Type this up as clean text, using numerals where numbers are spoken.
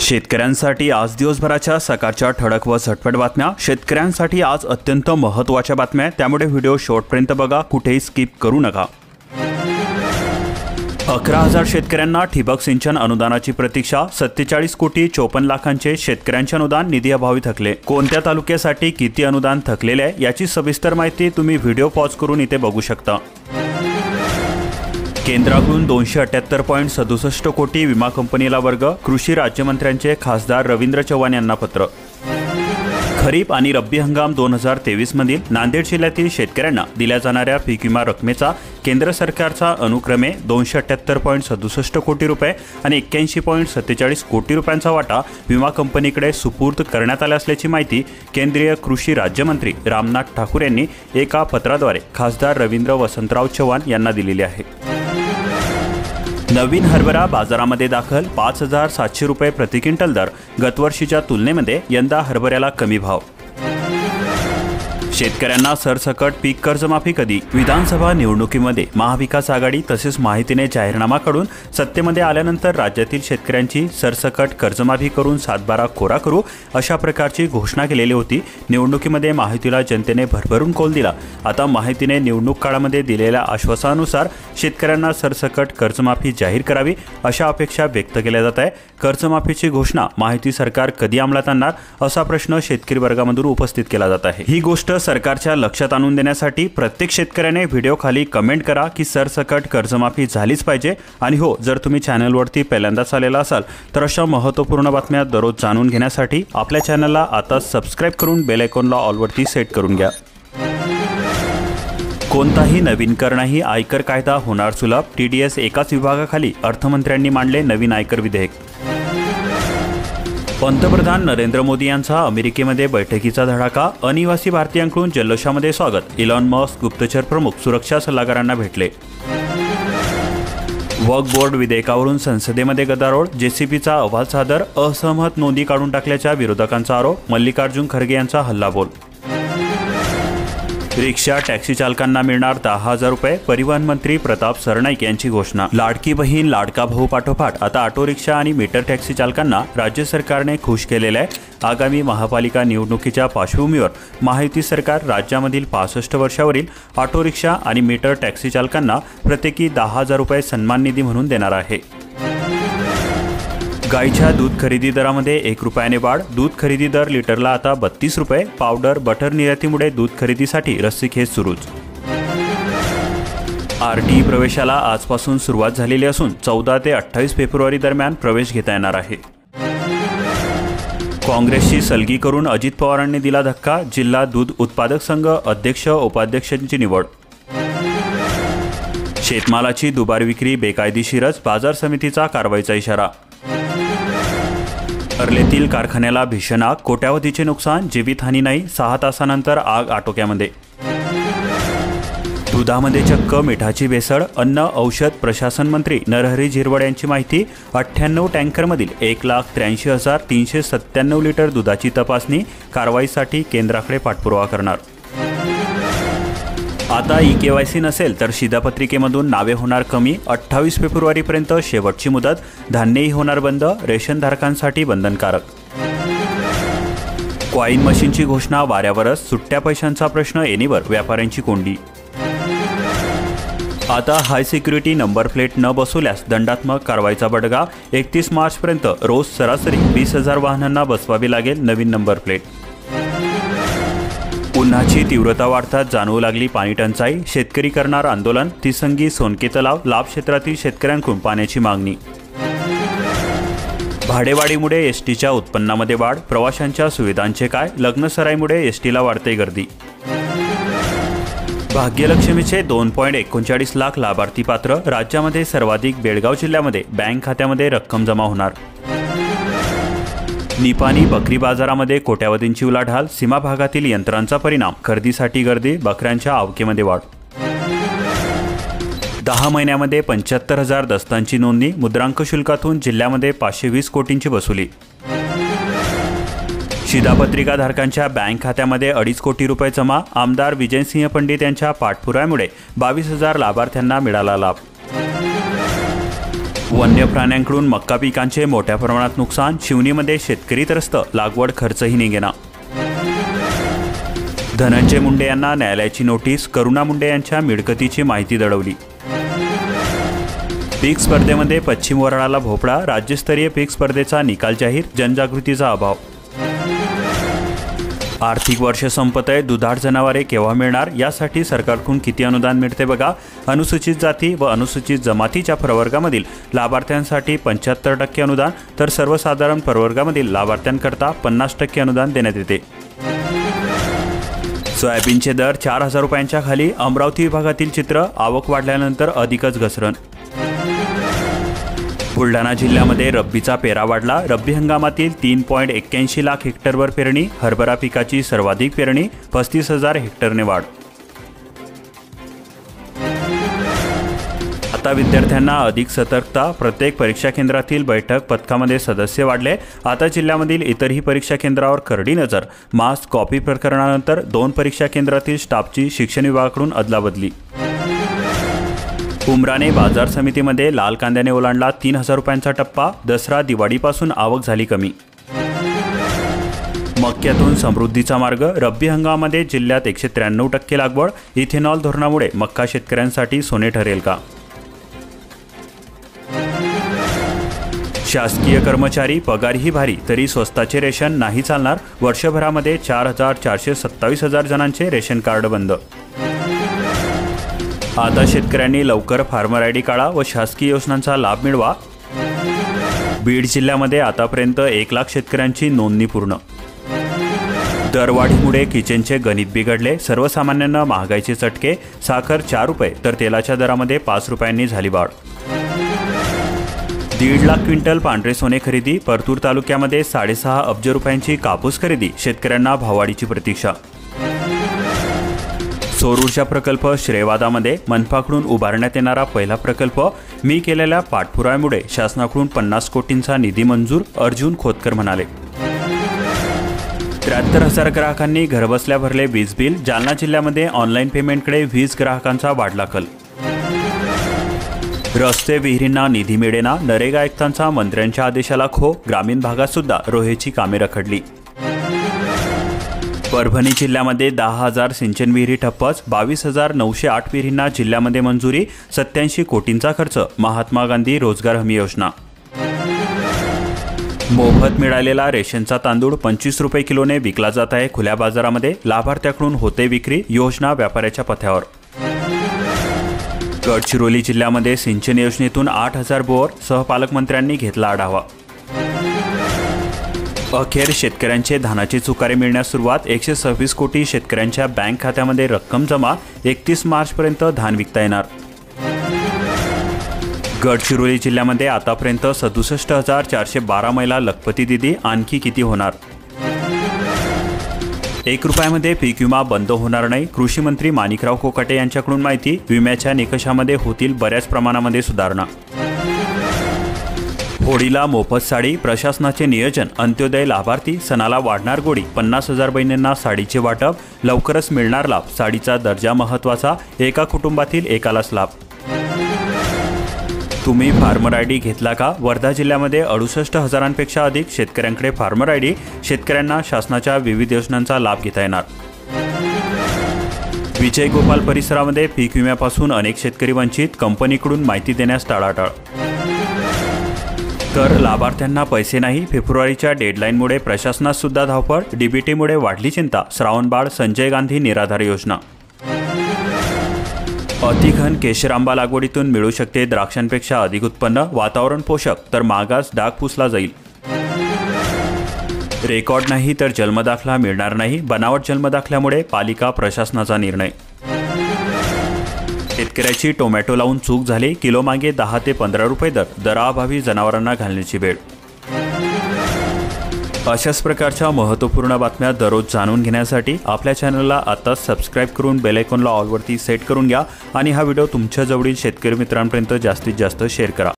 शेतकऱ्यांसाठी आज दिवसभराच्या सकाळच्या ठळक व झटपट बातम्या। शेतकऱ्यांसाठी आज अत्यंत महत्त्वाच्या बातम्या, त्यामुळे व्हिडिओ शेवटपर्यंत बघा, कुठेही स्किप करू नका। 11,000 शेतकऱ्यांना ठिबक सिंचन अनुदानाची प्रतीक्षा। 47 कोटी 54 लाखांचे शेतकऱ्यांचे अनुदान निधी अभावी थकले। कोणत्या तालुक्यासाठी किती अनुदान थकलेले आहे याची सविस्तर माहिती तुम्ही व्हिडिओ पॉज करून इथे बघू शकता। केंद्राकडून 278.67 कोटी विमा कंपनीला वर्ग। कृषी राज्यमंत्र्यांचे खासदार रवींद्र चव्हाण यांना पत्र। खरीप आणि रब्बी हंगाम 2023 मधील नांदेड जिल्ह्यातील शेतकऱ्यांना दिल्या जाणाऱ्या पीक विमा रकमेचा केंद्र सरकारचा अनुक्रमे 278.67 कोटी रुपये आणि 81.47 कोटी रुपयांचा वाटा विमा कंपनीकडे सुपूर्द करण्यात आला असल्याची माहिती केंद्रीय कृषी राज्यमंत्री रामनाथ ठाकूर यांनी एका पत्राद्वारे खासदार रवींद्र वसंतराव चव्हाण यांना दिलेली आहे। नवीन हरभरा बाजारामध्ये दाखल। 5,700 रुपये प्रति क्विंटल दर। गतवर्षीच्या तुलनेमध्ये यंदा हरभऱ्याला कमी भाव। शेतकऱ्यांना सरसकट पीक कर्जमाफी कधी? विधानसभा निवडणुकीमध्ये महाविकास आघाडी तसेच माहितीने जाहीरनामा काढून सत्तेमध्ये आल्यानंतर राज्यातील शेतकऱ्यांची सरसकट कर्जमाफी करून 7/12 कोरा करू अशा प्रकारची घोषणा केलेली होती। निवडणुकीमध्ये माहितीला जनतेने भरभरून कौल दिला। आता माहितीने निवडणूक काळामध्ये दिलेल्या आश्वासनानुसार शेतकऱ्यांना सरसकट कर्जमाफी जाहीर करावी अशा अपेक्षा व्यक्त केल्या जात आहे। कर्जमाफीची घोषणा माहिती सरकार कधी अंमलात आणणार असा प्रश्न शेतकरी वर्गामधून उपस्थित केला जात आहे। ही गोष्ट सरकारच्या लक्षात आणून देण्यासाठी प्रत्येक शेतकऱ्याने व्हिडिओ खाली कमेंट करा की सरसकट कर्जमाफी झालीच पाहिजे। आणि हो, जर तुम्ही चॅनलवरती पहिल्यांदाच आलेला असाल तर अशा महत्त्वपूर्ण बातम्या दररोज जाणून घेण्यासाठी आपल्या चॅनलला आता सबस्क्राइब करून बेल आयकॉनला ऑलवरती सेट करून घ्या। कोणताही नवीन कर नाही, आयकर कायदा होणार सुलभ। TDS एकाच विभागाखाली अर्थमंत्र्यांनी मांडले नवीन आयकर विधेयक। पंतप्रधान नरेंद्र मोदी यांचा अमेरिकेमध्ये बैठकीचा धडाका। अनिवासी भारतीयांकडून जल्लोषामध्ये स्वागत। इलॉन मस्क गुप्तचर प्रमुख सुरक्षा सल्लागारांना भेटले। वक्फ बोर्ड विधेयकावरून संसदेमध्ये गदारोळ। JCBचा अहवाल सादर। असहमत नोंदी काढून टाकल्याच्या विरोधकांचा आरोप। मल्लिकार्जुन खरगे यांचा हल्लाबोल। रिक्षा टॅक्सी चालकांना मिळणार 10,000 रुपये। परिवहन मंत्री प्रताप सरनाईक यांची घोषणा। लाडकी बहीण लाडका भाऊ पाठोपाठ आता ऑटो रिक्षा आणि मीटर टॅक्सी चालकांना राज्य सरकारने खुश केलेले आहे। आगामी महापालिका निवडणुकीच्या पार्श्वभूमीवर महायुती सरकार राज्यामधील 65 वर्षावरील ऑटो रिक्षा आणि मीटर टॅक्सी चालकांना प्रत्येकी 10,000 रुपये सन्मान निधी म्हणून देणार आहे। गाईच्या दूध खरेदी दरामध्ये 1 रुपयाने वाढ। दूध खरेदी दर लिटरला आता 32 रुपये। पावडर बटर निर्यातीमुळे दूध खरेदीसाठी रस्सीखेच सुरूच। RTE प्रवेशाला आजपासून सुरुवात झालेली असून 14 ते 28 फेब्रुवारी दरम्यान प्रवेश घेता येणार आहे। काँग्रेसची सलगी करून अजित पवारांनी दिला धक्का। जिल्हा दूध उत्पादक संघ अध्यक्ष उपाध्यक्षांची निवड। शेतमालाची दुबार विक्री बेकायदेशीरच, बाजार समितीचा कारवाईचा इशारा। अर्लेतील कारखान्याला भीषण आग, कोट्यावधीचे नुकसान, जीवितहानी नाही। 6 तासानंतर आग आटोक्यामध्ये। दुधामध्ये चक्क मिठाची भेसळ। अन्न औषध प्रशासन मंत्री नरहरी झिरवळ यांची माहिती। 98 टँकरमधील 1,83,397 लिटर दुधाची तपासणी। कारवाईसाठी केंद्राकडे पाठपुरावा करणार। आता eKYC नसेल तर शिधापत्रिकेमधून नावे होणार कमी। 28 फेब्रुवारीपर्यंत शेवटची मुदत। धान्यही होणार बंद, रेशनधारकांसाठी बंधनकारक। कॉईन मशीनची घोषणा वाऱ्यावरच। सुट्ट्या पैशांचा प्रश्न एनीवर व्यापाऱ्यांची कोंडी। आता हाय सिक्युरिटी नंबर प्लेट न बसवल्यास दंडात्मक कारवाईचा बडगा। 31 मार्चपर्यंत रोज सरासरी 20,000 वाहनांना बसवावी लागेल नवीन नंबर प्लेट। उन्हाची तीव्रता वाढताच जाणवू लागली पाणी टंचाई। शेतकरी करणार आंदोलन। तिसंगी सोनके तलाव लाभ क्षेत्रातील शेतकऱ्यांकडून पाण्याची मागणी। भाडेवाढीमुळे एसटीच्या उत्पन्नामध्ये वाढ। प्रवाशांच्या सुविधांचे काय? लग्नसराईमुळे एसटीला वाढते गर्दी। भाग्यलक्ष्मीचे 2.39 लाख लाभार्थी पात्र। राज्यामध्ये सर्वाधिक बेळगाव जिल्ह्यामध्ये बँक खात्यामध्ये रक्कम जमा होणार। निपाणी बकरी बाजारामध्ये कोट्यावधींची उलाढाल। सीमा भागातील यंत्रांचा परिणाम। खरेदीसाठी गर्दी। बकऱ्यांच्या आवकेमध्ये वाढ। 10 महिन्यामध्ये 75,000 दस्तांची नोंदणी। मुद्रांक शुल्कातून जिल्ह्यामध्ये 520 कोटींची वसुली। शिधापत्रिकाधारकांच्या बँक खात्यामध्ये 2.5 कोटी रुपये जमा। आमदार विजयसिंह पंडित यांच्या पाठपुराव्यामुळे 22,000 लाभार्थ्यांना मिळाला लाभ। वन्य प्राण्यांकडून मक्का पिकांचे मोठ्या प्रमाणात नुकसान, शिवनीमध्ये शेतकरी त्रस्त, लागवड खर्चही निघेना. धनंजय मुंडे यांना न्यायालयाची नोटीस, करुणा मुंडे यांच्या मिळकतीची माहिती दडवली. पीक स्पर्धेमध्ये पश्चिम वराडाला भोपळा, राज्यस्तरीय पीक स्पर्धेचा निकाल जाहीर, जनजागृतीचा अभाव. आर्थिक वर्ष संपतंय, दुधाळ जनावरे केव्हा मिळणार यासाठी सरकारकडून किती अनुदान मिळते बघा. अनुसूचित जाती व अनुसूचित जमातीच्या प्रवर्गामधील लाभार्थ्यांसाठी 75% अनुदान, तर सर्वसाधारण प्रवर्गामधील लाभार्थ्यांकरता 50% अनुदान देण्यात येते. सोयाबीनचे दर 4,000 रुपयांच्या खाली, अमरावती विभागातील चित्र, आवक वाढल्यानंतर अधिकच घसरण. बुलढाणा जिल्ह्यामध्ये रब्बीचा पेरा वाढला, रब्बी हंगामातील 3.81 लाख हेक्टरवर पेरणी, हरभरा पिकाची सर्वाधिक पेरणी, 35,000 हेक्टरने वाढ. आता विद्यार्थ्यांना अधिक सतर्कता, प्रत्येक परीक्षा केंद्रातील बैठक पथकामध्ये सदस्य वाढले. आता जिल्ह्यामधील इतरही परीक्षा केंद्रावर करडी नजर. मास्क कॉपी प्रकरणानंतर 2 परीक्षा केंद्रातील स्टाफची शिक्षण विभागाकडून अदलाबदली. उमराणे बाजार समितीमध्ये लाल कांद्याने ओलांडला 3,000 रुपयांचा टप्पा, दसरा दिवाळीपासून आवक झाली कमी. मक्क्यातून समृद्धीचा मार्ग, रब्बी हंगामामध्ये जिल्ह्यात 193% लागवड, इथेनॉल धोरणामुळे मक्का शेतकऱ्यांसाठी सोने ठरेल का. शासकीय कर्मचारी पगारही भारी तरी स्वस्ताचे रेशन नाही चालणार, वर्षभरामध्ये 4,427,000 जणांचे रेशन कार्ड बंद. आता शेतकऱ्यांनी लवकर फार्मर आयडी काढा व शासकीय योजनांचा लाभ मिळवा. बीड जिल्ह्यामध्ये आतापर्यंत 1 लाख शेतकऱ्यांची नोंदणी पूर्ण. दरवाढीमुळे किचनचे गणित बिघडले, सर्वसामान्यांना महागाईचे चटके, साखर 4 रुपये तर तेलाच्या दरामध्ये 5 रुपयांनी झाली वाढ. 1.5 लाख क्विंटल पांढरे सोने खरेदी, परतूर तालुक्यामध्ये 6.5 अब्ज रुपयांची कापूस खरेदी, शेतकऱ्यांना भाववाढीची प्रतीक्षा. सौर ऊर्जा प्रकल्प श्रेयवादामध्ये, मनपाकडून उभारण्यात येणारा पहिला प्रकल्प, मी केलेल्या पाठपुराव्यामुळे शासनाकडून 50 कोटींचा निधी मंजूर, अर्जुन खोतकर म्हणाले. 73,000 ग्राहकांनी घरबसल्या भरले वीज बिल, जालना जिल्ह्यामध्ये ऑनलाईन पेमेंटकडे वीज ग्राहकांचा वाढला कल. रस्ते विहिरींना निधी मिळेना, नरेगा आयुक्तांचा मंत्र्यांच्या आदेशाला खो, ग्रामीण भागात सुद्धा रोहेची कामे रखडली. परभणी जिल्ह्यामध्ये 10,000 सिंचन विहिरी ठप्पच, 22,908 विहिरींना जिल्ह्यामध्ये मंजुरी, 87 कोटींचा खर्च, महात्मा गांधी रोजगार हमी योजना. मोफत मिळालेला रेशनचा तांदूळ 25 रुपये किलोने विकला जात आहे खुल्या बाजारामध्ये, लाभार्थ्याकडून होते विक्री, योजना व्यापाऱ्याच्या पथ्यावर. गडचिरोली जिल्ह्यामध्ये सिंचन योजनेतून 8,000 बोअर, सहपालकमंत्र्यांनी घेतला आढावा. अखेर शेतकऱ्यांचे धानाचे चुकारे मिळण्यास सुरुवात, 126 कोटी शेतकऱ्यांच्या बँक खात्यामध्ये रक्कम जमा, 31 मार्चपर्यंत धान विकता येणार. गडचिरोली जिल्ह्यामध्ये आतापर्यंत 67,412 महिला लखपती दिदी, आणखी किती होणार. 1 रुपयामध्ये पीक विमा बंद होणार नाही, कृषी मंत्री माणिकराव कोकाटे यांच्याकडून माहिती, विम्याच्या निकषामध्ये होतील बऱ्याच प्रमाणामध्ये सुधारणा. होळीला मोफत साडी, प्रशासनाचे नियोजन, अंत्योदय लाभार्थी, सणाला वाढणार गोडी, 50,000 बहिणींना साडीचे वाटप, लवकरच मिळणार लाभ, साडीचा दर्जा महत्त्वाचा, एका कुटुंबातील एकालाच लाभ. तुम्ही फार्मर आयडी घेतला का. वर्धा जिल्ह्यामध्ये 68,000पेक्षा अधिक शेतकऱ्यांकडे फार्मर आयडी, शेतकऱ्यांना शासनाच्या विविध योजनांचा लाभ घेता येणार. विजय गोपाल परिसरामध्ये पीक विम्यापासून अनेक शेतकरी वंचित, कंपनीकडून माहिती देण्यास टाळाटाळ. तर लाभार्थ्यांना पैसे नाही, फेब्रुवारीच्या डेडलाईनमुळे प्रशासनात सुद्धा धावपळ, डीबीटीमुळे वाढली चिंता, श्रावणबाळ संजय गांधी निराधार योजना. अतिघन केशर आंबा लागवडीतून मिळू शकते द्राक्षांपेक्षा अधिक उत्पन्न, वातावरण पोषक तर मागास डाग पुसला जाईल. रेकॉर्ड नाही तर जन्मदाखला मिळणार नाही, बनावट जन्मदाखल्यामुळे पालिका प्रशासनाचा निर्णय. शेतकऱ्याची टोमॅटो लावून चूक झाली, किलोमागे 10 ते 15 रुपये दर, दराअभावी जनावरांना घालण्याची वेळ. अशाच प्रकारच्या महत्त्वपूर्ण बातम्या दररोज जाणून घेण्यासाठी आपल्या चॅनलला आताच सबस्क्राईब करून बेल आयकॉनला ऑलवरती सेट करून घ्या आणि हा व्हिडिओ तुमच्या जवळील शेतकरी मित्रांपर्यंत जास्तीत जास्त शेअर करा.